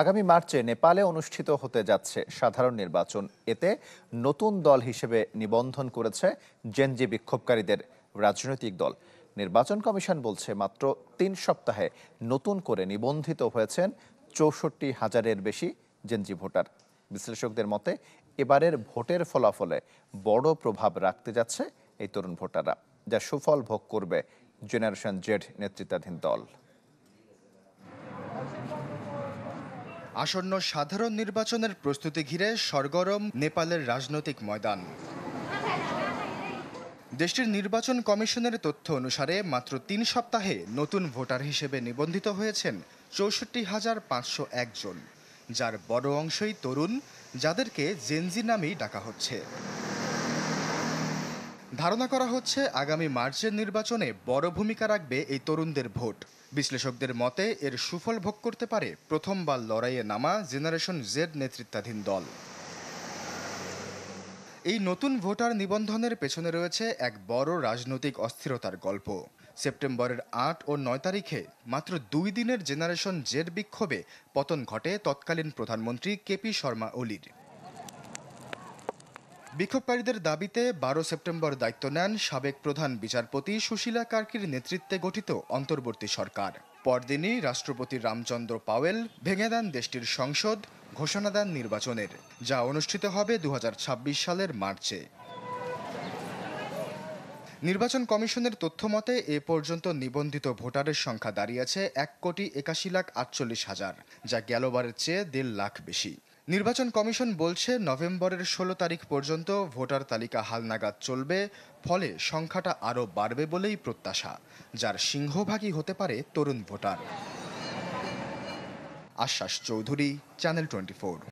আগামী মার্চে নেপালে অনুষ্ঠিত হতে যাচ্ছে সাধারণ নির্বাচন। এতে নতুন দল হিসেবে নিবন্ধন করেছে জেনজি বিক্ষোভকারীদের রাজনৈতিক দল। নির্বাচন কমিশন বলছে মাত্র ৩ সপ্তাহে নতুন করে নিবন্ধিত হয়েছেন ৬৪,০০০-এর বেশি জেনজি ভোটার। বিশ্লেষকদের মতে এবারের ভোটের ফলাফলে বড় প্রভাব রাখতে যাচ্ছে এই তরুণ ভোটাররা, যার সুফল ভোগ করবে জেনারেশন জেড নেতৃত্বাধীন দল। আসন্ন সাধারণ নির্বাচনের প্রস্তুতি ঘিরে সরগরম নেপালের রাজনৈতিক ময়দান। দেশটির নির্বাচন কমিশনের তথ্য অনুসারে মাত্র ৩ সপ্তাহে নতুন ভোটার হিসেবে নিবন্ধিত হয়েছেন ৬৪,৫০১ জন, যার বড় অংশই তরুণ, যাদেরকে জেনজি নামেই ডাকা হচ্ছে। ধারণা করা হচ্ছে আগামী মার্চের নির্বাচনে বড় ভূমিকা রাখবে এই তরুণদের ভোট। বিশ্লেষকদের মতে এর সুফল ভোগ করতে পারে প্রথমবার লড়াইয়ে নামা জেনারেশন জেড নেতৃত্বাধীন দল। এই নতুন ভোটার নিবন্ধনের পেছনে রয়েছে এক বড় রাজনৈতিক অস্থিরতার গল্প। সেপ্টেম্বরের ৮ ও ৯ তারিখে মাত্র ২ দিনের জেনারেশন জেড বিক্ষোভে পতন ঘটে তৎকালীন প্রধানমন্ত্রী কেপি শর্মা ওলির। বিক্ষোভকারীদের দাবিতে ১২ সেপ্টেম্বর দায়িত্ব নেন সাবেক প্রধান বিচারপতি সুশীলা কার্কির নেতৃত্বে গঠিত অন্তর্বর্তী সরকার। পরদিনই রাষ্ট্রপতি রামচন্দ্র পাওয়েল ভেঙে দেন দেশটির সংসদ, ঘোষণা দেন নির্বাচনের, যা অনুষ্ঠিত হবে ২০২৬ সালের মার্চে। নির্বাচন কমিশনের তথ্য মতে এ পর্যন্ত নিবন্ধিত ভোটারের সংখ্যা দাঁড়িয়েছে ১,৮১,৪৮,০০০, যা গেলবারের চেয়ে ১.৫ লাখ বেশি। নির্বাচন কমিশন বলছে নভেম্বরের ১৬ তারিখ পর্যন্ত ভোটার তালিকা হালনাগাদ চলবে, ফলে সংখ্যাটা আরও বাড়বে বলেই প্রত্যাশা, যার সিংহভাগই হতে পারে তরুণ ভোটার। আশ্বাস চৌধুরী, চ্যানেল 24।